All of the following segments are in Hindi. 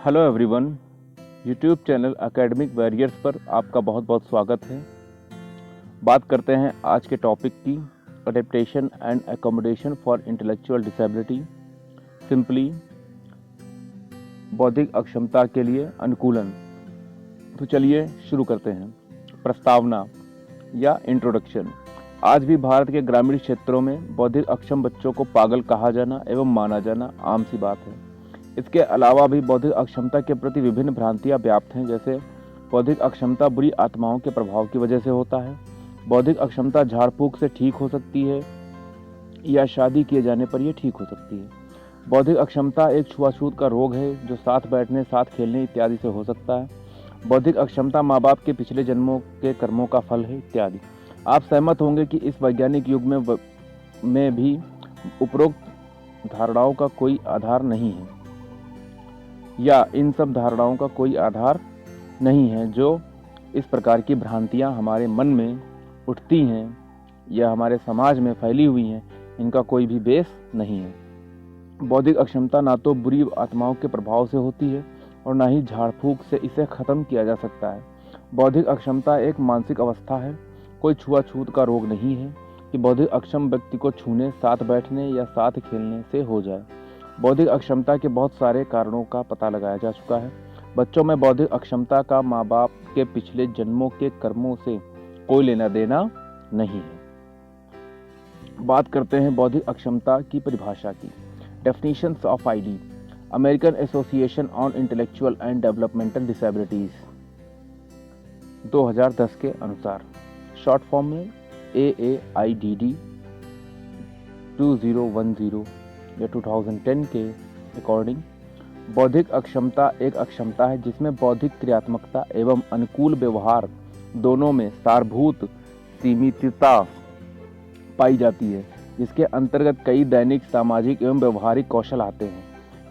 Hello everyone, YouTube channel academic barriers पर आपका बहुत बहुत स्वागत है। बात करते हैं आज के टॉपिक की, adaptation and accommodation for intellectual disability, simply बौद्धिक अक्षमता के लिए अनुकूलन। तो चलिए शुरू करते हैं। प्रस्तावना या इंट्रोडक्शन। आज भी भारत के ग्रामीण क्षेत्रों में बौद्धिक अक्षम बच्चों को पागल कहा जाना एवं माना जाना आम सी बात है। इसके अलावा भी बौद्धिक अक्षमता के प्रति विभिन्न भ्रांतियां व्याप्त हैं, जैसे बौद्धिक अक्षमता बुरी आत्माओं के प्रभाव की वजह से होता है, बौद्धिक अक्षमता झाड़ फूक से ठीक हो सकती है या शादी किए जाने पर यह ठीक हो सकती है। बौद्धिक अक्षमता एक छुआछूत का रोग है जो साथ बैठने, साथ खेलने इत्यादि से हो सकता है। बौद्धिक अक्षमता माँ बाप के पिछले जन्मों के कर्मों का फल है इत्यादि। आप सहमत होंगे कि इस वैज्ञानिक युग में भी उपरोक्त धारणाओं का कोई आधार नहीं है, या इन सब धारणाओं का कोई आधार नहीं है। जो इस प्रकार की भ्रांतियां हमारे मन में उठती हैं या हमारे समाज में फैली हुई हैं, इनका कोई भी बेस नहीं है। बौद्धिक अक्षमता ना तो बुरी आत्माओं के प्रभाव से होती है और ना ही झाड़ फूक से इसे खत्म किया जा सकता है। बौद्धिक अक्षमता एक मानसिक अवस्था है, कोई छुआछूत का रोग नहीं है कि बौद्धिक अक्षम व्यक्ति को छूने, साथ बैठने या साथ खेलने से हो जाए। बौद्धिक अक्षमता के बहुत सारे कारणों का पता लगाया जा चुका है। बच्चों में बौद्धिक अक्षमता का माँ बाप के पिछले जन्मों के कर्मों से कोई लेना देना नहीं है। बात करते हैं बौद्धिक अक्षमता की परिभाषा की। Definitions of ID, American association on intellectual and developmental disabilities 2010 के अनुसार, शॉर्ट फॉर्म में AAIDD 2010 या 2010 के अकॉर्डिंग, बौद्धिक अक्षमता एक अक्षमता है जिसमें बौद्धिक क्रियात्मकता एवं अनुकूल व्यवहार दोनों में सारभूत सीमितता पाई जाती है, जिसके अंतर्गत कई दैनिक, सामाजिक एवं व्यवहारिक कौशल आते हैं।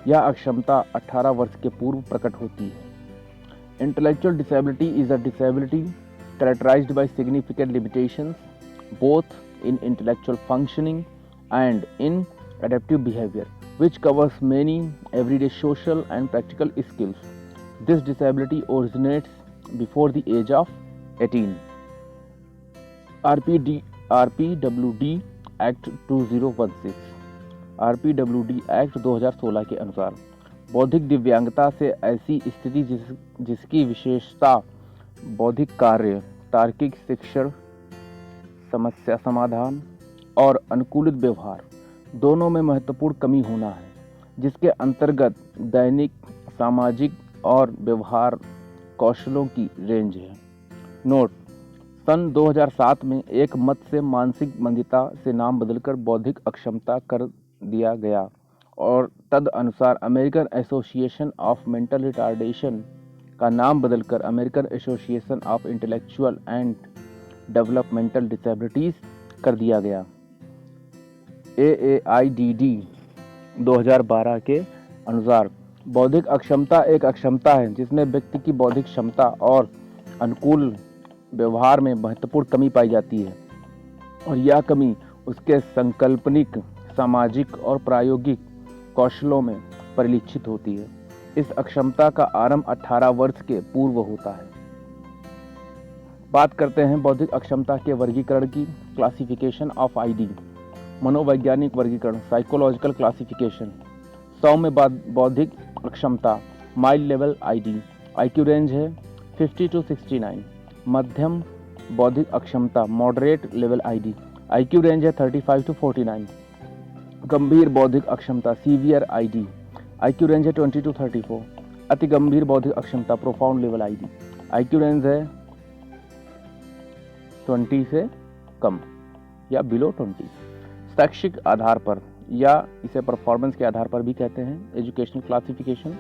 यह अक्षमता 18 वर्ष के पूर्व प्रकट होती है। Intellectual disability is a disability characterized by significant limitations both in intellectual functioning and in adaptive behavior, which covers many everyday social and practical skills. This disability originates before the age of 18. RPWD Act 2016 RPWD Act 2016 के अनुसार, बौद्धिक दिव्यांगता से ऐसी स्थिति जिसकी विशेषता बौद्धिक कार्य, तार्किक शिक्षण, समस्या समाधान और अनुकूलित व्यवहार दोनों में महत्वपूर्ण कमी होना है, जिसके अंतर्गत दैनिक, सामाजिक और व्यवहार कौशलों की रेंज है। नोट: सन 2007 में एक मत से मानसिक मंदिता से नाम बदलकर बौद्धिक अक्षमता कर दिया गया और तद अनुसार American association of mental retardation का नाम बदलकर American association of intellectual and developmental disabilities कर दिया गया। AAIDD 2012 के अनुसार, बौद्धिक अक्षमता एक अक्षमता है जिसमें व्यक्ति की बौद्धिक क्षमता और अनुकूल व्यवहार में महत्वपूर्ण कमी पाई जाती है और यह कमी उसके संकल्पनिक, सामाजिक और प्रायोगिक कौशलों में परिलक्षित होती है। इस अक्षमता का आरंभ 18 वर्ष के पूर्व होता है। बात करते हैं बौद्धिक अक्षमता के वर्गीकरण की। क्लासिफिकेशन ऑफ आईडी, मनोवैज्ञानिक वर्गीकरण, साइकोलॉजिकल क्लासिफिकेशन। 100 में बौद्धिक अक्षमता, mild level ID, IQ range है 50 to 69। मध्यम बौद्धिक अक्षमता, moderate level ID, IQ range है 35 to 49। गंभीर बौद्धिक अक्षमता, सीवियर आईडी, आईक्यू रेंज है 20 to 34। अति गंभीर बौद्धिक अक्षमता, profound level ID, IQ range है 20 से कम या बिलो 20। शैक्षिक आधार पर या इसे परफॉर्मेंस के आधार पर भी कहते हैं। एजुकेशनल क्लासिफिकेशन,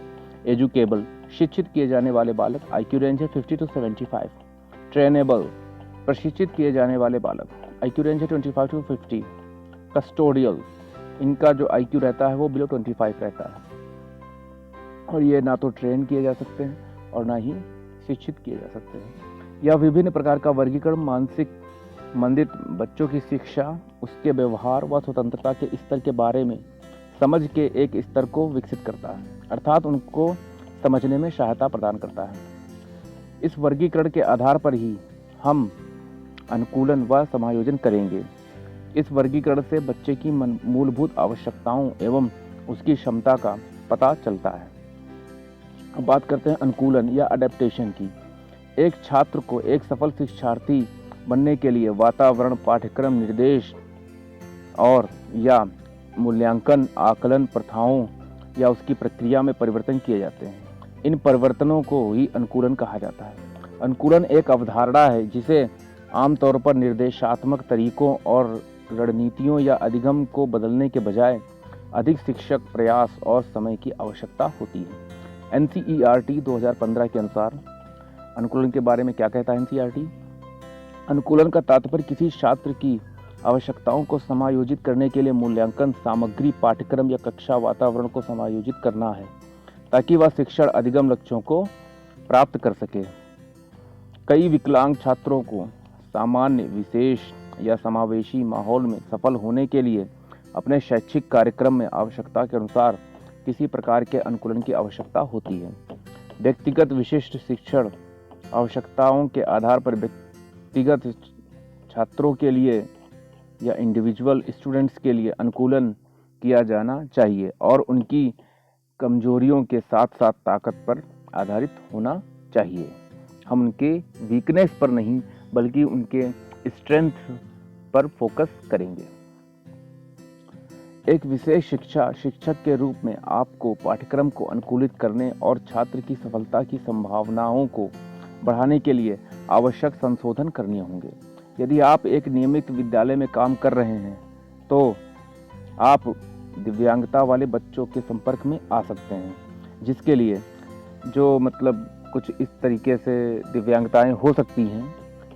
एजुकेबल, शिक्षित किए जाने वाले बालक, आईक्यू रेंज है 50 to 75। ट्रेनेबल, प्रशिक्षित किए जाने वाले बालक, आईक्यू रेंज है 25 to 50। कस्टोडियल, इनका जो आईक्यू रहता है वो बिलो 25 रहता है और ये ना तो ट्रेन किए जा सकते हैं और ना ही शिक्षित किए जा सकते हैं। यह विभिन्न प्रकार का वर्गीकरण मानसिक मंदित बच्चों की शिक्षा, उसके व्यवहार व स्वतंत्रता के स्तर के बारे में समझ के एक स्तर को विकसित करता है, अर्थात उनको समझने में सहायता प्रदान करता है। इस वर्गीकरण के आधार पर ही हम अनुकूलन व समायोजन करेंगे। इस वर्गीकरण से बच्चे की मूलभूत आवश्यकताओं एवं उसकी क्षमता का पता चलता है। अब बात करते हैं अनुकूलन या अडेप्टेशन की। एक छात्र को एक सफल शिक्षार्थी बनने के लिए वातावरण, पाठ्यक्रम, निर्देश और या मूल्यांकन, आकलन प्रथाओं या उसकी प्रक्रिया में परिवर्तन किए जाते हैं। इन परिवर्तनों को ही अनुकूलन कहा जाता है। अनुकूलन एक अवधारणा है जिसे आमतौर पर निर्देशात्मक तरीकों और रणनीतियों या अधिगम को बदलने के बजाय अधिक शिक्षक प्रयास और समय की आवश्यकता होती है। NCERT 2015 के अनुसार अनुकूलन के बारे में क्या कहता है NCERT? अनुकूलन का तात्पर्य किसी छात्र की आवश्यकताओं को समायोजित करने के लिए मूल्यांकन सामग्री, पाठ्यक्रम या कक्षा वातावरण को समायोजित करना है ताकि वह शिक्षण अधिगम लक्ष्यों को प्राप्त कर सके। कई विकलांग छात्रों को सामान्य, विशेष या समावेशी माहौल में सफल होने के लिए अपने शैक्षिक कार्यक्रम में आवश्यकता के अनुसार किसी प्रकार के अनुकूलन की आवश्यकता होती है। व्यक्तिगत विशिष्ट शिक्षण आवश्यकताओं के आधार पर व्यक्तिगत छात्रों के लिए या इंडिविजुअल स्टूडेंट्स के लिए अनुकूलन किया जाना चाहिए और उनकी कमजोरियों के साथ साथ ताकत पर आधारित होना चाहिए। हम उनके वीकनेस पर नहीं बल्कि उनके स्ट्रेंथ पर फोकस करेंगे। एक विशेष शिक्षक के रूप में आपको पाठ्यक्रम को अनुकूलित करने और छात्र की सफलता की संभावनाओं को बढ़ाने के लिए आवश्यक संशोधन करने होंगे। यदि आप एक नियमित विद्यालय में काम कर रहे हैं तो आप दिव्यांगता वाले बच्चों के संपर्क में आ सकते हैं, जिसके लिए जो कुछ इस तरीके से दिव्यांगताएं हो सकती हैं: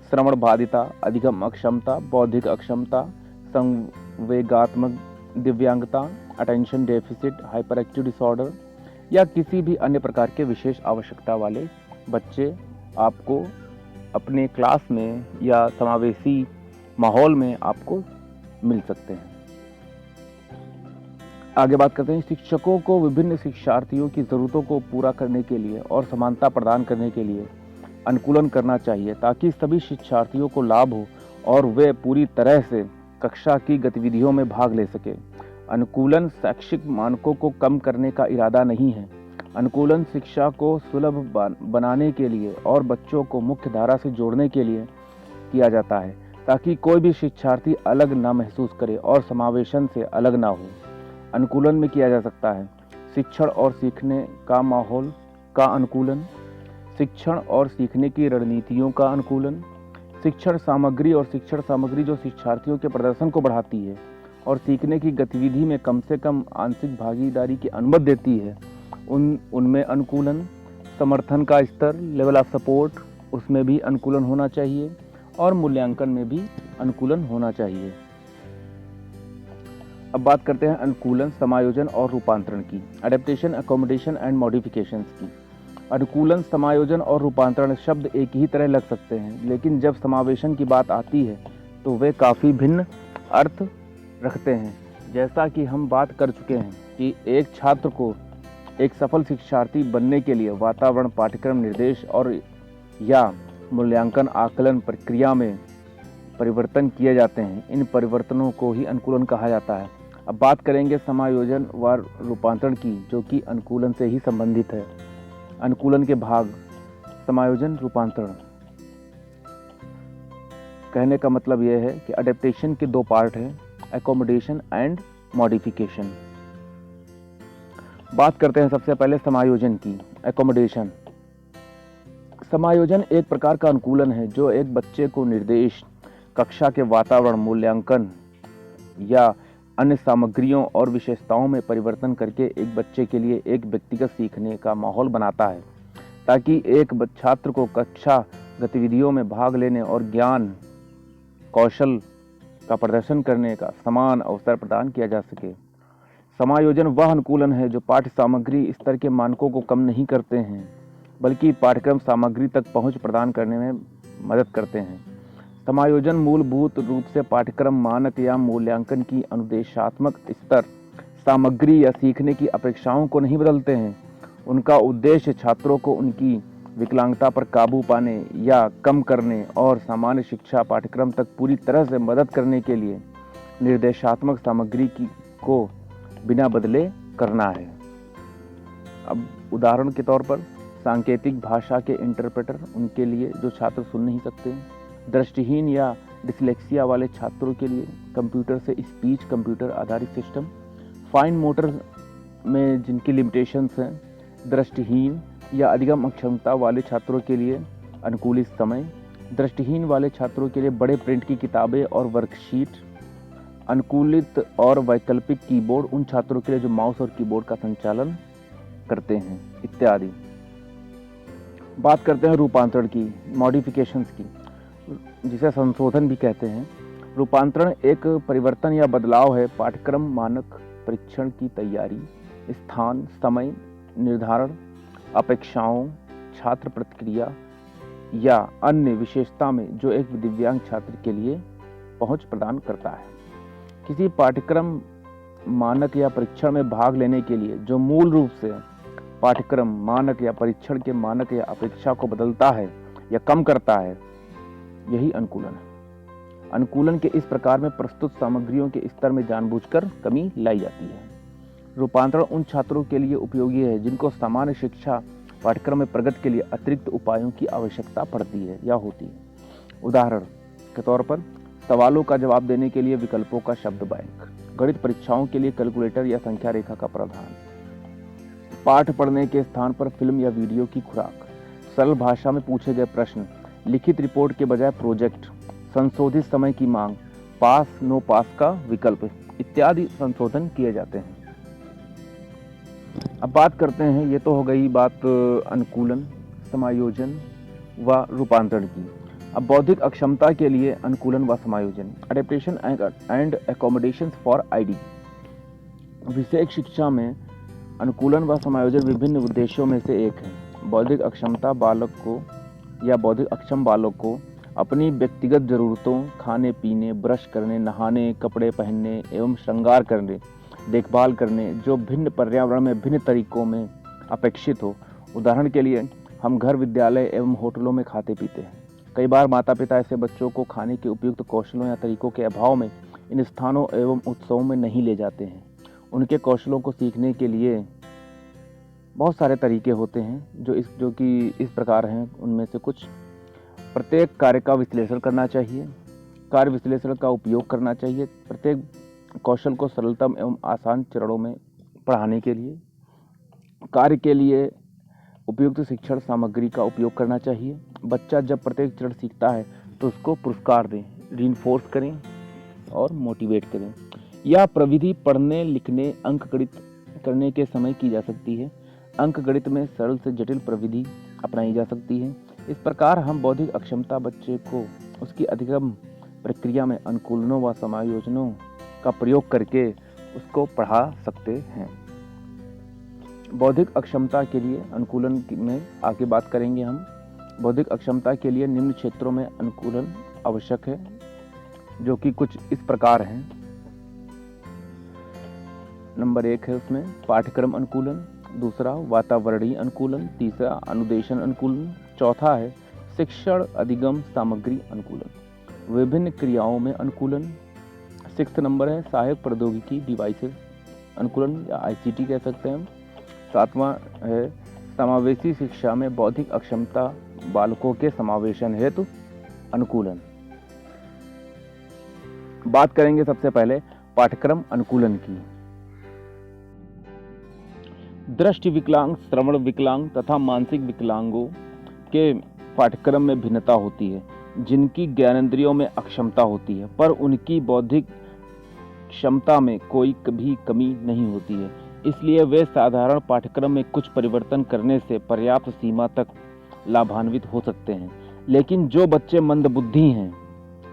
श्रवण बाधिता, अधिगम अक्षमता, बौद्धिक अक्षमता, संवेगात्मक दिव्यांगता, attention deficit, hyper active disorder या किसी भी अन्य प्रकार के विशेष आवश्यकता वाले बच्चे आपको अपने क्लास में या समावेशी माहौल में आपको मिल सकते हैं। आगे बात करते हैं, शिक्षकों को विभिन्न शिक्षार्थियों की ज़रूरतों को पूरा करने के लिए और समानता प्रदान करने के लिए अनुकूलन करना चाहिए ताकि सभी शिक्षार्थियों को लाभ हो और वे पूरी तरह से कक्षा की गतिविधियों में भाग ले सके। अनुकूलन शैक्षिक मानकों को कम करने का इरादा नहीं है। अनुकूलन शिक्षा को सुलभ बनाने के लिए और बच्चों को मुख्य धारा से जोड़ने के लिए किया जाता है ताकि कोई भी शिक्षार्थी अलग ना महसूस करे और समावेशन से अलग ना हो। अनुकूलन में किया जा सकता है शिक्षण और सीखने का माहौल का अनुकूलन, शिक्षण और सीखने की रणनीतियों का अनुकूलन, शिक्षण सामग्री और शिक्षण सामग्री जो शिक्षार्थियों के प्रदर्शन को बढ़ाती है और सीखने की गतिविधि में कम से कम आंशिक भागीदारी की अनुमति देती है, उनमें अनुकूलन, समर्थन का स्तर, लेवल ऑफ सपोर्ट, उसमें भी अनुकूलन होना चाहिए और मूल्यांकन में भी अनुकूलन होना चाहिए। अब बात करते हैं अनुकूलन, समायोजन और रूपांतरण की, एडेप्टेशन, अकोमोडेशन एंड मॉडिफिकेशंस की। अनुकूलन, समायोजन और रूपांतरण शब्द एक ही तरह लग सकते हैं, लेकिन जब समावेशन की बात आती है तो वे काफ़ी भिन्न अर्थ रखते हैं। जैसा कि हम बात कर चुके हैं कि एक छात्र को एक सफल शिक्षार्थी बनने के लिए वातावरण, पाठ्यक्रम, निर्देश और या मूल्यांकन आकलन प्रक्रिया में परिवर्तन किए जाते हैं। इन परिवर्तनों को ही अनुकूलन कहा जाता है। अब बात करेंगे समायोजन व रूपांतरण की, जो कि अनुकूलन से ही संबंधित है। अनुकूलन के भाग, समायोजन, रूपांतरण। कहने का मतलब यह है कि अडेप्टेशन के दो पार्ट हैं, एकोमोडेशन एंड मॉडिफिकेशन। बात करते हैं सबसे पहले समायोजन की, एकोमोडेशन। समायोजन एक प्रकार का अनुकूलन है जो एक बच्चे को निर्देश, कक्षा के वातावरण, मूल्यांकन या अन्य सामग्रियों और विशेषताओं में परिवर्तन करके एक बच्चे के लिए एक व्यक्तिगत सीखने का माहौल बनाता है ताकि एक छात्र को कक्षा गतिविधियों में भाग लेने और ज्ञान कौशल का प्रदर्शन करने का समान अवसर प्रदान किया जा सके। समायोजन वह अनुकूलन है जो पाठ्य सामग्री स्तर के मानकों को कम नहीं करते हैं बल्कि पाठ्यक्रम सामग्री तक पहुंच प्रदान करने में मदद करते हैं। समायोजन मूलभूत रूप से पाठ्यक्रम मानक या मूल्यांकन की अनुदेशात्मक स्तर, सामग्री या सीखने की अपेक्षाओं को नहीं बदलते हैं। उनका उद्देश्य छात्रों को उनकी विकलांगता पर काबू पाने या कम करने और सामान्य शिक्षा पाठ्यक्रम तक पूरी तरह से मदद करने के लिए निर्देशात्मक सामग्री को बिना बदले करना है। अब उदाहरण के तौर पर सांकेतिक भाषा के इंटरप्रेटर, उनके लिए जो छात्र सुन नहीं सकते, दृष्टिहीन या डिसलेक्सिया वाले छात्रों के लिए कंप्यूटर से स्पीच कंप्यूटर आधारित सिस्टम, फाइन मोटर में जिनकी लिमिटेशंस हैं, दृष्टिहीन या अधिगम अक्षमता वाले छात्रों के लिए अनुकूलित समय, दृष्टिहीन वाले छात्रों के लिए बड़े प्रिंट की किताबें और वर्कशीट, अनुकूलित और वैकल्पिक कीबोर्ड उन छात्रों के लिए जो माउस और कीबोर्ड का संचालन करते हैं, इत्यादि। बात करते हैं रूपांतरण की, मॉडिफिकेशंस की, जिसे संशोधन भी कहते हैं। रूपांतरण एक परिवर्तन या बदलाव है पाठ्यक्रम मानक परीक्षण की तैयारी, स्थान, समय निर्धारण, अपेक्षाओं, छात्र प्रतिक्रिया या अन्य विशेषता में जो एक दिव्यांग छात्र के लिए पहुंच प्रदान करता है। किसी पाठ्यक्रम मानक या परीक्षण में भाग लेने के लिए जो मूल रूप से पाठ्यक्रम मानक या परीक्षण के मानक या अपेक्षा को बदलता है या कम करता है, यही अनुकूलन है। अनुकूलन के इस प्रकार में प्रस्तुत सामग्रियों के स्तर में जानबूझकर कमी लाई जाती है। रूपांतरण उन छात्रों के लिए उपयोगी है जिनको सामान्य शिक्षा पाठ्यक्रम में प्रगति के लिए अतिरिक्त उपायों की आवश्यकता पड़ती है या होती है। उदाहरण के तौर पर सवालों का जवाब देने के लिए विकल्पों का शब्द बैंक, गणित परीक्षाओं के लिए कैलकुलेटर या संख्या रेखा का प्रावधान, पाठ पढ़ने के स्थान पर फिल्म या वीडियो की खुराक, सरल भाषा में पूछे गए प्रश्न, लिखित रिपोर्ट के बजाय प्रोजेक्ट, संशोधित समय की मांग, पास नो पास का विकल्प इत्यादि संशोधन किए जाते हैं। अब बात करते हैं, ये तो हो गई बात अनुकूलन, समायोजन व रूपांतरण की। अब बौद्धिक अक्षमता के लिए अनुकूलन व समायोजन, adaptation and accommodation for ID. विशेष शिक्षा में अनुकूलन व समायोजन विभिन्न उद्देश्यों में से एक है। बौद्धिक अक्षमता बालक को या बौद्धिक अक्षम बालक को अपनी व्यक्तिगत जरूरतों, खाने पीने, ब्रश करने, नहाने, कपड़े पहनने एवं श्रृंगार करने, देखभाल करने जो भिन्न पर्यावरण में भिन्न तरीकों में अपेक्षित हो। उदाहरण के लिए हम घर, विद्यालय एवं होटलों में खाते पीते हैं। कई बार माता पिता ऐसे बच्चों को खाने के उपयुक्त कौशलों या तरीकों के अभाव में इन स्थानों एवं उत्सवों में नहीं ले जाते हैं। उनके कौशलों को सीखने के लिए बहुत सारे तरीके होते हैं जो कि इस प्रकार हैं। उनमें से कुछ, प्रत्येक कार्य का विश्लेषण करना चाहिए, कार्य विश्लेषण का उपयोग करना चाहिए, प्रत्येक कौशल को सरलतम एवं आसान चरणों में पढ़ाने के लिए, कार्य के लिए उपयुक्त शिक्षण सामग्री का उपयोग करना चाहिए। बच्चा जब प्रत्येक चरण सीखता है तो उसको पुरस्कार दें, रीइंफोर्स करें और मोटिवेट करें। यह प्रविधि पढ़ने, लिखने, अंकगणित करने के समय की जा सकती है। अंकगणित में सरल से जटिल प्रविधि अपनाई जा सकती है। इस प्रकार हम बौद्धिक अक्षमता बच्चे को उसकी अधिगम प्रक्रिया में अनुकूलनों व समायोजनों का प्रयोग करके उसको पढ़ा सकते हैं। बौद्धिक अक्षमता के लिए अनुकूलन में आगे बात करेंगे हम। बौद्धिक अक्षमता के लिए निम्न क्षेत्रों में अनुकूलन आवश्यक है, जो कि कुछ इस प्रकार हैं। नंबर 1 है उसमें पाठ्यक्रम अनुकूलन, दूसरा वातावरणीय अनुकूलन, तीसरा अनुदेशन अनुकूलन, चौथा है शिक्षण अधिगम सामग्री अनुकूलन, विभिन्न क्रियाओं में अनुकूलन। 6 नंबर है सहायक प्रौद्योगिकी डिवाइसेस अनुकूलन या ICT कह सकते हैं हम। 7वां है समावेशी शिक्षा में बौद्धिक अक्षमता बालकों के समावेशन हेतु अनुकूलन। बात करेंगे सबसे पहले पाठ्यक्रम अनुकूलन की। दृष्टि विकलांग, श्रवण विकलांग तथा मानसिक विकलांगों के पाठ्यक्रम में भिन्नता होती है, जिनकी ज्ञानेंद्रियों में अक्षमता होती है, पर उनकी बौद्धिक क्षमता में कोई कभी कमी नहीं होती है। इसलिए वे साधारण पाठ्यक्रम में कुछ परिवर्तन करने से पर्याप्त सीमा तक लाभान्वित हो सकते हैं। लेकिन जो बच्चे मंदबुद्धि हैं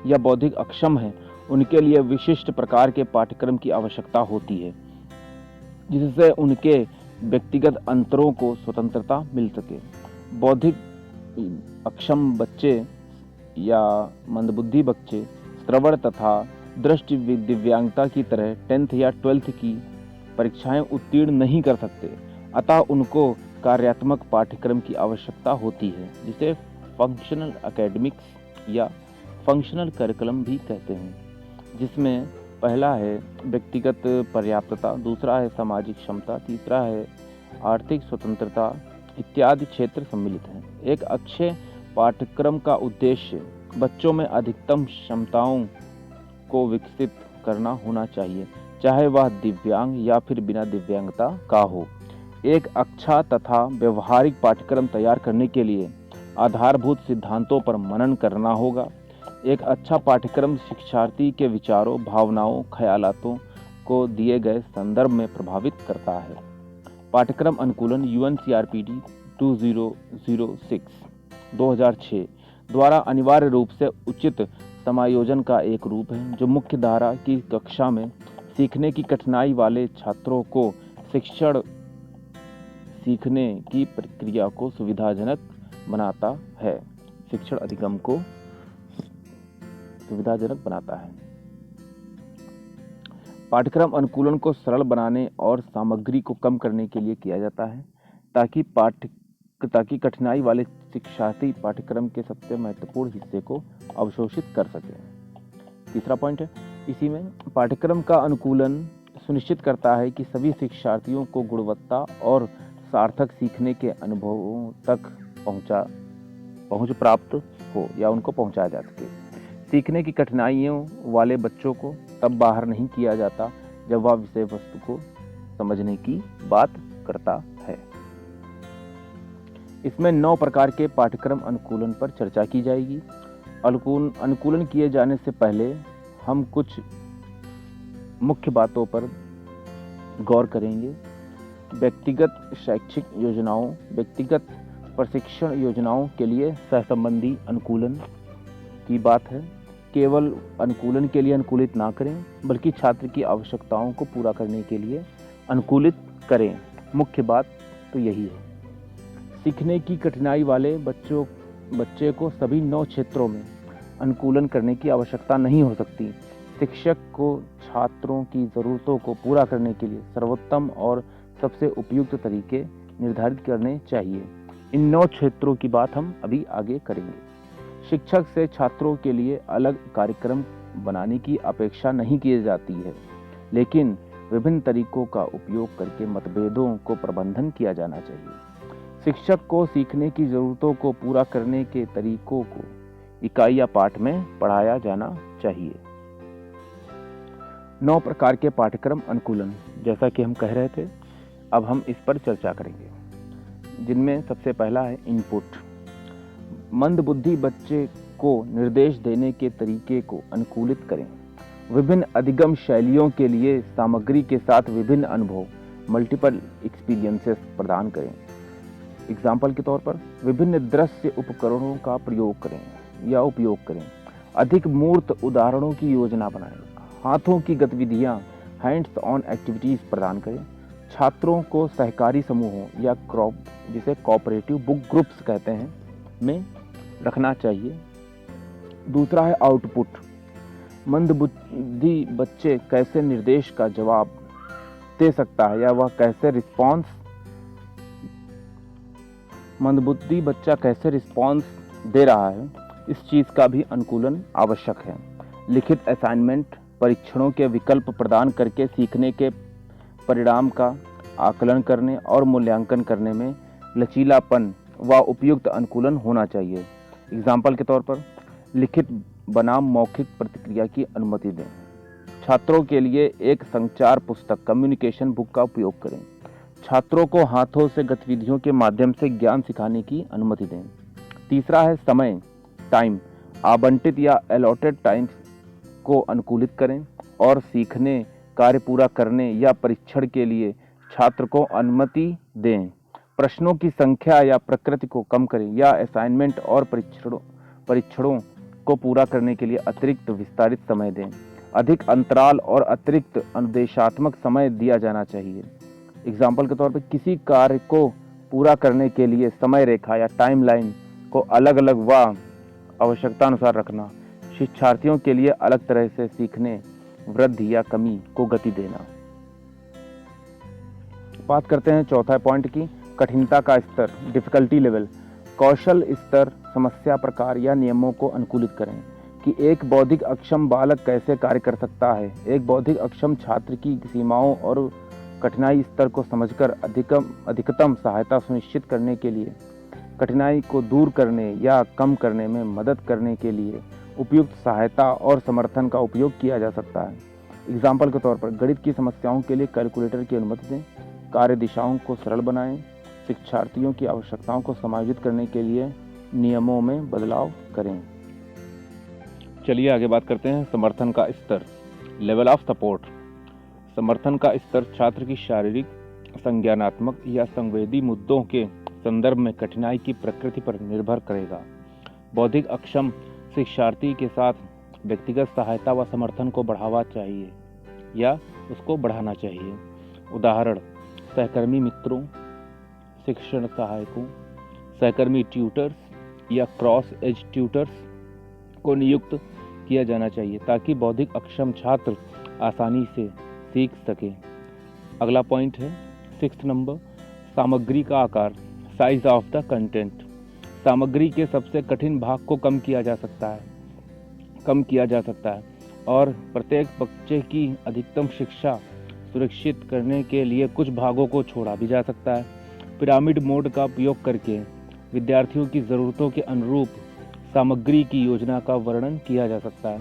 या बौद्धिक अक्षम हैं, उनके लिए विशिष्ट प्रकार के पाठ्यक्रम की आवश्यकता होती है, जिससे उनके व्यक्तिगत अंतरों को स्वतंत्रता मिल सके। बौद्धिक अक्षम बच्चे या मंदबुद्धि बच्चे श्रवण तथा दृष्टि दिव्यांगता की तरह 10th या 12th की परीक्षाएं उत्तीर्ण नहीं कर सकते, अतः उनको कार्यात्मक पाठ्यक्रम की आवश्यकता होती है, जिसे फंक्शनल एकेडमिक्स या फंक्शनल करिकुलम भी कहते हैं, जिसमें पहला है व्यक्तिगत पर्याप्तता, दूसरा है सामाजिक क्षमता, तीसरा है आर्थिक स्वतंत्रता इत्यादि क्षेत्र सम्मिलित हैं। एक अच्छे पाठ्यक्रम का उद्देश्य बच्चों में अधिकतम क्षमताओं को विकसित करना होना चाहिए, चाहे वह दिव्यांग या फिर बिना दिव्यांगता का हो। एक अच्छा तथा व्यवहारिक पाठ्यक्रम तैयार करने के लिए आधारभूत सिद्धांतों पर मनन करना होगा। एक अच्छा पाठ्यक्रम शिक्षार्थी के विचारों, भावनाओं, ख्यालातों को दिए गए संदर्भ में प्रभावित करता है। पाठ्यक्रम अनुकूलन UNCRPD 2006 द्वारा अनिवार्य रूप से उचित समायोजन का एक रूप है, जो मुख्य धारा की कक्षा में सीखने की कठिनाई वाले छात्रों को शिक्षण सीखने की प्रक्रिया को सुविधाजनक बनाता है, शिक्षण अधिगम को सुविधाजनक बनाता है। पाठ्यक्रम अनुकूलन को सरल बनाने और सामग्री को कम करने के लिए किया जाता है, ताकि कठिनाई वाले शिक्षार्थी पाठ्यक्रम के सबसे महत्वपूर्ण हिस्से को अवशोषित कर सकें। तीसरा पॉइंट है इसी में, पाठ्यक्रम का अनुकूलन सुनिश्चित करता है कि सभी शिक्षार्थियों को गुणवत्ता और सार्थक सीखने के अनुभवों तक पहुंच प्राप्त हो या उनको पहुंचाया जा सके। सीखने की कठिनाइयों वाले बच्चों को तब बाहर नहीं किया जाता जब वह विषय वस्तु को समझने की बात करता है। इसमें 9 प्रकार के पाठ्यक्रम अनुकूलन पर चर्चा की जाएगी। अनुकूलन किए जाने से पहले हम कुछ मुख्य बातों पर गौर करेंगे। व्यक्तिगत शैक्षिक योजनाओं, व्यक्तिगत प्रशिक्षण योजनाओं के लिए सहसंबंधी अनुकूलन की बात है। केवल अनुकूलन के लिए अनुकूलित ना करें, बल्कि छात्र की आवश्यकताओं को पूरा करने के लिए अनुकूलित करें। मुख्य बात तो यही है। सीखने की कठिनाई वाले बच्चे को सभी 9 क्षेत्रों में अनुकूलन करने की आवश्यकता नहीं हो सकती। शिक्षक को छात्रों की ज़रूरतों को पूरा करने के लिए सर्वोत्तम और सबसे उपयुक्त तरीके निर्धारित करने चाहिए। इन 9 क्षेत्रों की बात हम अभी आगे करेंगे। शिक्षक से छात्रों के लिए अलग कार्यक्रम बनाने की अपेक्षा नहीं की जाती है, लेकिन विभिन्न तरीकों का उपयोग करके मतभेदों को प्रबंधन किया जाना चाहिए। शिक्षक को सीखने की ज़रूरतों को पूरा करने के तरीकों को इकाई या पाठ में पढ़ाया जाना चाहिए। 9 प्रकार के पाठ्यक्रम अनुकूलन, जैसा कि हम कह रहे थे, अब हम इस पर चर्चा करेंगे, जिनमें सबसे पहला है इनपुट। मंदबुद्धि बच्चे को निर्देश देने के तरीके को अनुकूलित करें। विभिन्न अधिगम शैलियों के लिए सामग्री के साथ विभिन्न अनुभव, मल्टीपल एक्सपीरियंसेस प्रदान करें। एग्जाम्पल के तौर पर विभिन्न दृश्य उपकरणों का प्रयोग करें। अधिक मूर्त उदाहरणों की योजना बनाएं। हाथों की गतिविधियां, हैंड्स ऑन एक्टिविटीज प्रदान करें। छात्रों को सहकारी समूहों या जिसे कोऑपरेटिव बुक ग्रुप्स कहते हैं में रखना चाहिए। दूसरा है आउटपुट। मंदबुद्धि बच्चे कैसे निर्देश का जवाब दे सकता है या वह कैसे मंदबुद्धि बच्चा कैसे रिस्पॉन्स दे रहा है, इस चीज़ का भी अनुकूलन आवश्यक है। लिखित असाइनमेंट, परीक्षणों के विकल्प प्रदान करके सीखने के परिणाम का आकलन करने और मूल्यांकन करने में लचीलापन व उपयुक्त अनुकूलन होना चाहिए। एग्जाम्पल के तौर पर लिखित बनाम मौखिक प्रतिक्रिया की अनुमति दें। छात्रों के लिए एक संचार पुस्तक, कम्युनिकेशन बुक का उपयोग करें। छात्रों को हाथों से गतिविधियों के माध्यम से ज्ञान सिखाने की अनुमति दें। तीसरा है समय, टाइम। आवंटित या अलॉटेड टाइम को अनुकूलित करें और सीखने, कार्य पूरा करने या परीक्षण के लिए छात्र को अनुमति दें। प्रश्नों की संख्या या प्रकृति को कम करें या असाइनमेंट और परीक्षणों को पूरा करने के लिए अतिरिक्त विस्तारित समय दें। अधिक अंतराल और अतिरिक्त अनुदेशात्मक समय दिया जाना चाहिए। एग्जाम्पल के तौर पर किसी कार्य को पूरा करने के लिए समय रेखा या टाइमलाइन को अलग अलग व आवश्यकता अनुसार रखना। शिक्षार्थियों के लिए अलग तरह से सीखने, वृद्धि या कमी को गति देना। बात करते हैं चौथा पॉइंट की, कठिनता का स्तर, डिफिकल्टी लेवल, कौशल स्तर, समस्या प्रकार या नियमों को अनुकूलित करें कि एक बौद्धिक अक्षम बालक कैसे कार्य कर सकता है। एक बौद्धिक अक्षम छात्र की सीमाओं और कठिनाई स्तर को समझकर अधिकतम सहायता सुनिश्चित करने के लिए, कठिनाई को दूर करने या कम करने में मदद करने के लिए उपयुक्त सहायता और समर्थन का उपयोग किया जा सकता है। एग्जाम्पल के तौर पर गणित की समस्याओं के लिए कैलकुलेटर की अनुमति दें, कार्य दिशाओं को सरल बनाएं, शिक्षार्थियों की आवश्यकताओं को समायोजित करने के लिए नियमों में बदलाव करें। चलिए आगे बात करते हैं समर्थन का स्तर, लेवल ऑफ सपोर्ट। समर्थन का स्तर छात्र की शारीरिक, संज्ञानात्मक या संवेदी मुद्दों के संदर्भ में कठिनाई की प्रकृति पर निर्भर करेगा। बौद्धिक अक्षम शिक्षार्थी के साथ व्यक्तिगत सहायता व समर्थन को बढ़ावा चाहिए या उसको बढ़ाना चाहिए। उदाहरण, सहकर्मी मित्रों, शिक्षण सहायकों, सहकर्मी ट्यूटर्स या क्रॉस एज ट्यूटर्स को नियुक्त किया जाना चाहिए ताकि बौद्धिक अक्षम छात्र आसानी से सीख सके। अगला पॉइंट है 6 नंबर, सामग्री का आकार, साइज ऑफ द कंटेंट। सामग्री के सबसे कठिन भाग को कम किया जा सकता है और प्रत्येक बच्चे की अधिकतम शिक्षा सुरक्षित करने के लिए कुछ भागों को छोड़ा भी जा सकता है। पिरामिड मोड का उपयोग करके विद्यार्थियों की ज़रूरतों के अनुरूप सामग्री की योजना का वर्णन किया जा सकता है।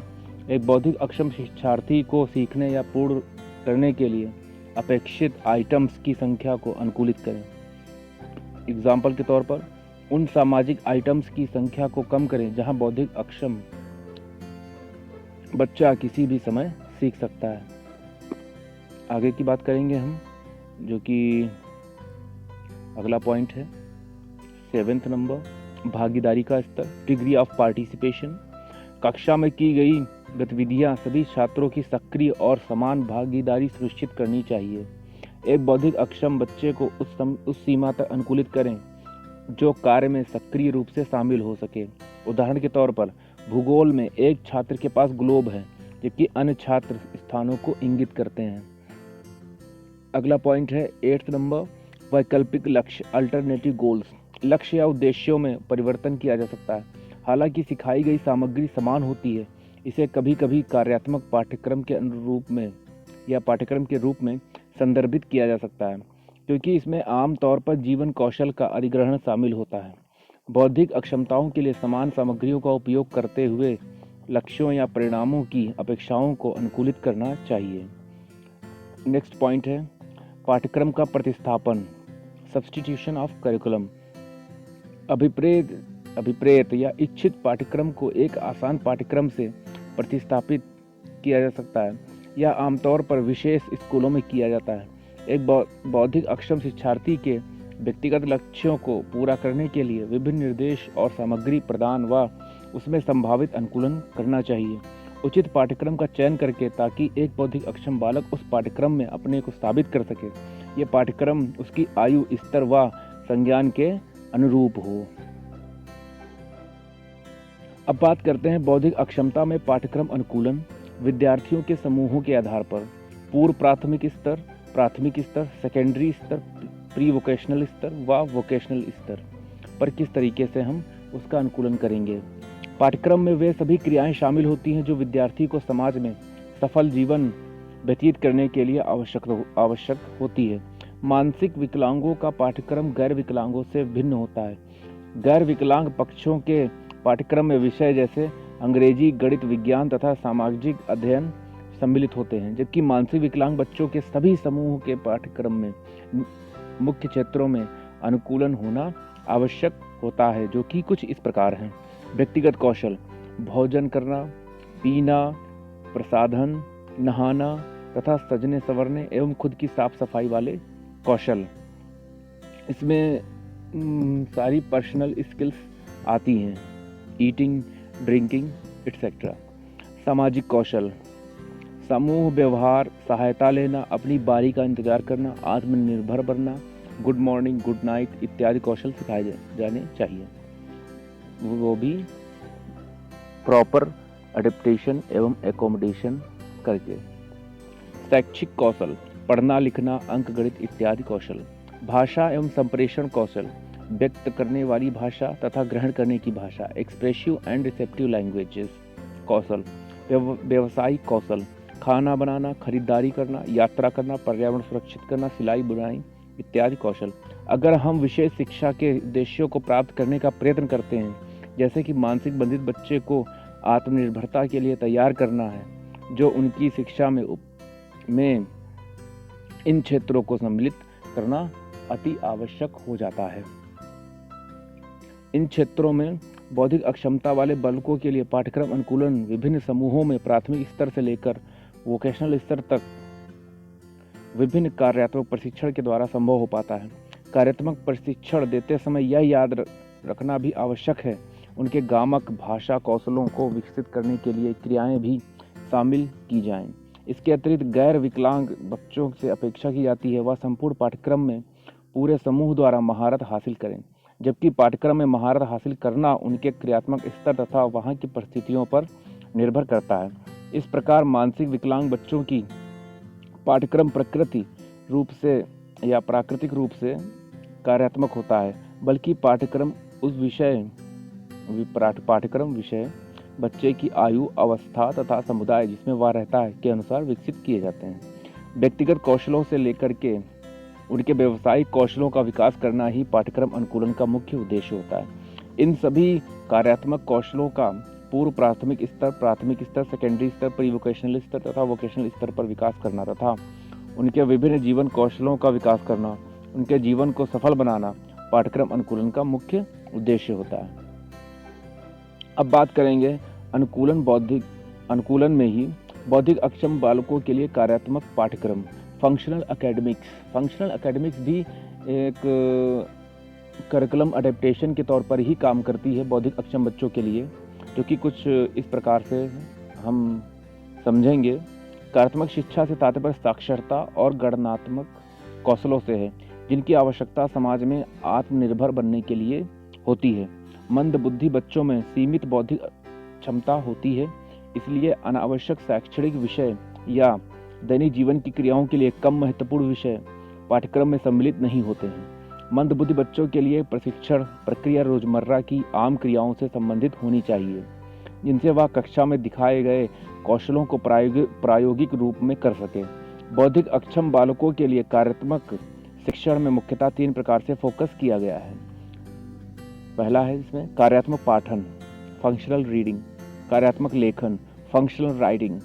एक बौद्धिक अक्षम शिक्षार्थी को सीखने या पूर्ण करने के लिए अपेक्षित आइटम्स की संख्या को अनुकूलित करें। एग्जाम्पल के तौर पर उन सामाजिक आइटम्स की संख्या को कम करें जहां बौद्धिक अक्षम बच्चा किसी भी समय सीख सकता है। आगे की बात करेंगे हम, जो कि अगला पॉइंट है 7 नंबर, भागीदारी का स्तर, डिग्री ऑफ पार्टिसिपेशन। कक्षा में की गई गतिविधियां सभी छात्रों की सक्रिय और समान भागीदारी सुनिश्चित करनी चाहिए। एक बौद्धिक अक्षम बच्चे को उस सीमा तक अनुकूलित करें जो कार्य में सक्रिय रूप से शामिल हो सके। उदाहरण के तौर पर भूगोल में एक छात्र के पास ग्लोब है जबकि अन्य छात्र स्थानों को इंगित करते हैं। अगला पॉइंट है 8 नंबर, वैकल्पिक लक्ष्य, अल्टरनेटिव गोल्स। लक्ष्य या उद्देश्यों में परिवर्तन किया जा सकता है। हालांकि सिखाई गई सामग्री समान होती है, इसे कभी कभी कार्यात्मक पाठ्यक्रम के रूप में संदर्भित किया जा सकता है क्योंकि इसमें आमतौर पर जीवन कौशल का अधिग्रहण शामिल होता है। बौद्धिक अक्षमताओं के लिए समान सामग्रियों का उपयोग करते हुए लक्ष्यों या परिणामों की अपेक्षाओं को अनुकूलित करना चाहिए। नेक्स्ट पॉइंट है पाठ्यक्रम का प्रतिस्थापन, सब्स्टिट्यूशन ऑफ करिकुलम। अभिप्रेत या इच्छित पाठ्यक्रम को एक आसान पाठ्यक्रम से प्रतिस्थापित किया जा सकता है या आमतौर पर विशेष स्कूलों में किया जाता है। एक बौद्धिक अक्षम शिक्षार्थी के व्यक्तिगत लक्ष्यों को पूरा करने के लिए विभिन्न निर्देश और सामग्री प्रदान व उसमें संभावित अनुकूलन करना चाहिए, उचित पाठ्यक्रम का चयन करके, ताकि एक बौद्धिक अक्षम बालक उस पाठ्यक्रम में अपने को साबित कर सके। ये पाठ्यक्रम उसकी आयु स्तर व संज्ञान के अनुरूप हो। अब बात करते हैं बौद्धिक अक्षमता में पाठ्यक्रम अनुकूलन। विद्यार्थियों के समूहों के आधार पर पूर्व प्राथमिक स्तर, सेकेंडरी स्तर, प्री वोकेशनल स्तर व वोकेशनल स्तर पर किस तरीके से हम उसका अनुकूलन करेंगे। पाठ्यक्रम में वे सभी क्रियाएं शामिल होती हैं जो विद्यार्थी को समाज में सफल जीवन व्यतीत करने के लिए आवश्यक होती है। मानसिक विकलांगों का पाठ्यक्रम गैर विकलांगों से भिन्न होता है। गैर विकलांग पक्षों के पाठ्यक्रम में विषय जैसे अंग्रेजी, गणित, विज्ञान तथा सामाजिक अध्ययन सम्मिलित होते हैं, जबकि मानसिक विकलांग बच्चों के सभी समूहों के पाठ्यक्रम में मुख्य क्षेत्रों में अनुकूलन होना आवश्यक होता है, जो कि कुछ इस प्रकार हैं। व्यक्तिगत कौशल, भोजन करना, पीना, प्रसाधन, नहाना तथा सजने संवरने एवं खुद की साफ सफाई वाले कौशल। इसमें सारी पर्सनल स्किल्स आती हैं, ईटिंग, ड्रिंकिंग एटसेट्रा। सामाजिक कौशल, समूह व्यवहार, सहायता लेना, अपनी बारी का इंतजार करना, आत्मनिर्भर बनना, गुड मॉर्निंग, गुड नाइट इत्यादि कौशल सिखाए जाने चाहिए, वो भी प्रॉपर एडेप्टेशन एवं एकोमोडेशन करके। शैक्षिक कौशल, पढ़ना लिखना, अंकगणित इत्यादि कौशल। भाषा एवं संप्रेषण कौशल, व्यक्त करने वाली भाषा तथा ग्रहण करने की भाषा, एक्सप्रेसिव एंड रिसेप्टिव लैंग्वेजेस कौशल, व्यवसायिक कौशल, खाना बनाना, खरीदारी करना, यात्रा करना, पर्यावरण सुरक्षित करना, सिलाई बुनाई इत्यादि कौशल। अगर हम विशेष शिक्षा के उद्देश्यों को प्राप्त करने का प्रयत्न करते हैं, जैसे कि मानसिक बंधित बच्चे को आत्मनिर्भरता के लिए तैयार करना है, जो उनकी शिक्षा में इन क्षेत्रों को सम्मिलित करना अति आवश्यक हो जाता है। इन क्षेत्रों में बौद्धिक अक्षमता वाले बालकों के लिए पाठ्यक्रम अनुकूलन विभिन्न समूहों में प्राथमिक स्तर से लेकर वोकेशनल स्तर तक विभिन्न कार्यात्मक प्रशिक्षण के द्वारा संभव हो पाता है। कार्यात्मक प्रशिक्षण देते समय यह याद रखना भी आवश्यक है उनके गामक भाषा कौशलों को विकसित करने के लिए क्रियाएं भी शामिल की जाएं। इसके अतिरिक्त गैर विकलांग बच्चों से अपेक्षा की जाती है वह संपूर्ण पाठ्यक्रम में पूरे समूह द्वारा महारत हासिल करें, जबकि पाठ्यक्रम में महारत हासिल करना उनके क्रियात्मक स्तर तथा वहाँ की परिस्थितियों पर निर्भर करता है। इस प्रकार मानसिक विकलांग बच्चों की पाठ्यक्रम प्रकृति रूप से या प्राकृतिक रूप से कार्यात्मक होता है, बल्कि पाठ्यक्रम विषय बच्चे की आयु, अवस्था तथा समुदाय जिसमें वह रहता है के अनुसार विकसित किए जाते हैं। व्यक्तिगत कौशलों से लेकर के उनके व्यावसायिक कौशलों का विकास करना ही पाठ्यक्रम अनुकूलन का मुख्य उद्देश्य होता है। इन सभी कार्यात्मक कौशलों का पूर्व प्राथमिक स्तर, सेकेंडरी स्तर, प्री वोकेशनल स्तर तथा वोकेशनल स्तर पर विकास करना तथा उनके विभिन्न जीवन कौशलों का विकास करना, उनके जीवन को सफल बनाना पाठ्यक्रम अनुकूलन का मुख्य उद्देश्य होता है। अब बात करेंगे अनुकूलन में ही बौद्धिक अक्षम बालकों के लिए कार्यात्मक पाठ्यक्रम, फंक्शनल एकेडमिक्स भी एक करिकुलम अडेप्टेशन के तौर पर ही काम करती है बौद्धिक अक्षम बच्चों के लिए, जो कि कुछ इस प्रकार से हम समझेंगे। कार्यात्मक शिक्षा से तात्पर्य साक्षरता और गणनात्मक कौशलों से है, जिनकी आवश्यकता समाज में आत्मनिर्भर बनने के लिए होती है। मंद बुद्धि बच्चों में सीमित बौद्धिक क्षमता होती है, इसलिए अनावश्यक शैक्षणिक विषय या दैनिक जीवन की क्रियाओं के लिए कम महत्वपूर्ण विषय पाठ्यक्रम में सम्मिलित नहीं होते हैं। मंद बुद्धि बच्चों के लिए प्रशिक्षण प्रक्रिया रोजमर्रा की आम क्रियाओं से संबंधित होनी चाहिए, जिनसे वह कक्षा में दिखाए गए कौशलों को प्रायोगिक रूप में कर सके। बौद्धिक अक्षम बालकों के लिए कार्यात्मक शिक्षण में मुख्यतः 3 प्रकार से फोकस किया गया है। पहला है इसमें कार्यात्मक पाठन, फंक्शनल रीडिंग, कार्यात्मक लेखन, फंक्शनल राइटिंग,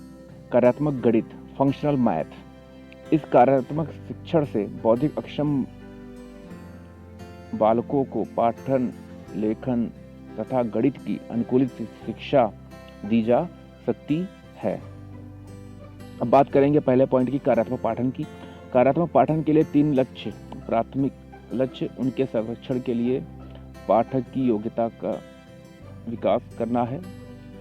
कार्यात्मक गणित, फंक्शनल मैथ। इस कार्यात्मक शिक्षण से बौद्धिक अक्षम बालकों को पाठन, लेखन तथा गणित की अनुकूलित शिक्षा दी जा सकती है। अब बात करेंगे पहले पॉइंट की, कार्यात्मक पाठन की। कार्यात्मक पाठन के लिए 3 लक्ष्य। प्राथमिक लक्ष्य उनके संरक्षण के लिए पाठक की योग्यता का विकास करना है,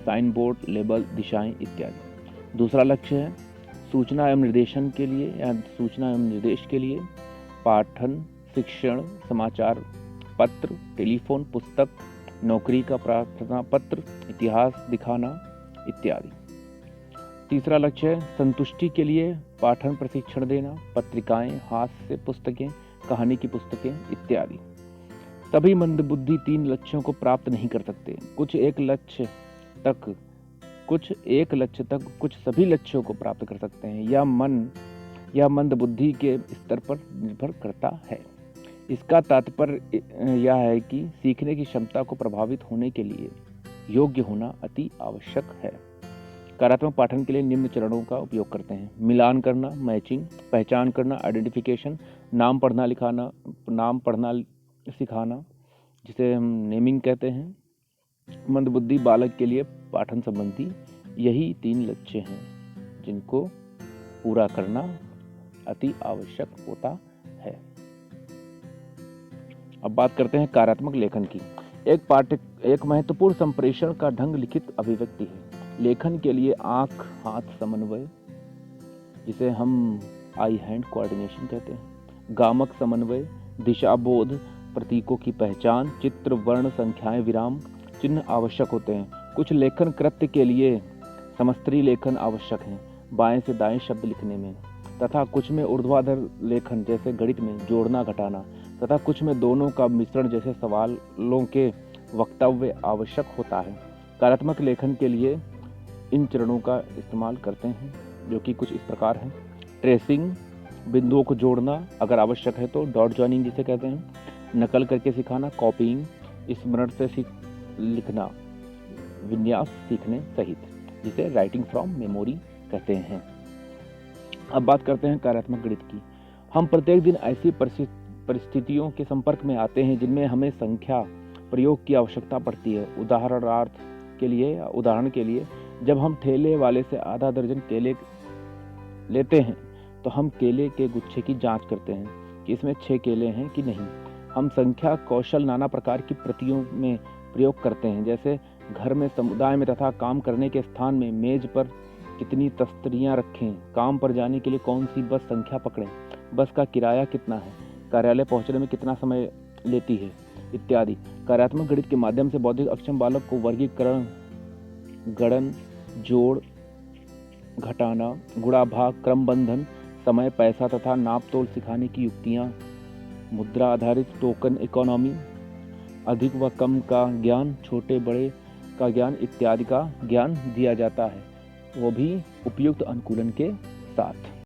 साइन बोर्ड, लेबल, दिशाएं इत्यादि। दूसरा लक्ष्य है सूचना एवं निर्देशन के लिए या सूचना एवं निर्देश के लिए पाठन, शिक्षण, समाचार पत्र, टेलीफोन, पुस्तक, नौकरी का प्रार्थना पत्र, इतिहास दिखाना इत्यादि। तीसरा लक्ष्य है संतुष्टि के लिए पाठन प्रशिक्षण देना, पत्रिकाएं, हास्य पुस्तकें, कहानी की पुस्तकें इत्यादि। सभी मंदबुद्धि 3 लक्ष्यों को प्राप्त नहीं कर सकते। कुछ एक लक्ष्य तक कुछ सभी लक्ष्यों को प्राप्त कर सकते हैं। यह मंदबुद्धि के स्तर पर निर्भर करता है। इसका तात्पर्य यह है कि सीखने की क्षमता को प्रभावित होने के लिए योग्य होना अति आवश्यक है। कार्यात्मक पाठन के लिए निम्न चरणों का उपयोग करते हैं: मिलान करना, मैचिंग, पहचान करना, आइडेंटिफिकेशन, नाम पढ़ना सिखाना जिसे हम नेमिंग कहते हैं। मंदबुद्धि बालक के लिए पाठन संबंधी यही 3 लक्ष्य हैं जिनको पूरा करना अति आवश्यक होता है। अब बात करते हैं कार्यात्मक लेखन की। एक महत्वपूर्ण संप्रेषण का ढंग लिखित अभिव्यक्ति है। लेखन के लिए आंख हाथ समन्वय, जिसे हम आई हैंड कोऑर्डिनेशन कहते हैं, गामक समन्वय, दिशा बोध, प्रतीकों की पहचान, चित्र, वर्ण, संख्याएं, विराम चिन्ह आवश्यक होते हैं। कुछ लेखन कृत्य के लिए समस्तरी लेखन आवश्यक है, बाएं से दाएं शब्द लिखने में। तथा कुछ में ऊर्ध्वाधर लेखन जैसे गणित में जोड़ना घटाना तथा कुछ में दोनों का मिश्रण जैसे सवालों के वक्तव्य आवश्यक होता है। कार्यात्मक लेखन के लिए इन चरणों का इस्तेमाल करते हैं, जो कि कुछ इस प्रकार हैं। ट्रेसिंग, बिंदुओं को जोड़ना, अगर आवश्यक है तो डॉट जॉइनिंग जिसे कहते हैं, नकल करके सिखाना, कॉपिंग, स्मरण से लिखना, विन्यास सीखने सहित, जिसे राइटिंग फ्रॉम मेमोरी कहते हैं। अब बात करते हैं कार्यात्मक गणित की। हम प्रत्येक दिन ऐसी परिस्थितियों के संपर्क में आते हैं जिनमें हमें संख्या प्रयोग की आवश्यकता पड़ती है। उदाहरण के लिए जब हम ठेले वाले से आधा दर्जन केले लेते हैं तो हम केले के गुच्छे की जांच करते हैं कि इसमें 6 केले हैं कि नहीं। हम संख्या कौशल नाना प्रकार की प्रतियों में प्रयोग करते हैं, जैसे घर में, समुदाय में तथा काम करने के स्थान में मेज पर कितनी तस्तरियां रखें, काम पर जाने के लिए कौन सी बस संख्या पकड़ें, बस का किराया कितना है, कार्यालय पहुंचने में कितना समय लेती है, इत्यादि। कार्यात्मक गणित के माध्यम से बौद्धिक अक्षम बालक को वर्गीकरण, गणन, जोड़, घटाना, गुणा भाग, क्रम बंधन, समय, पैसा तथा नाप तोल सिखाने की युक्तियां, मुद्रा आधारित टोकन इकोनॉमी, अधिक व कम का ज्ञान, छोटे बड़े का ज्ञान इत्यादि का ज्ञान दिया जाता है, वो भी उपयुक्त अनुकूलन के साथ।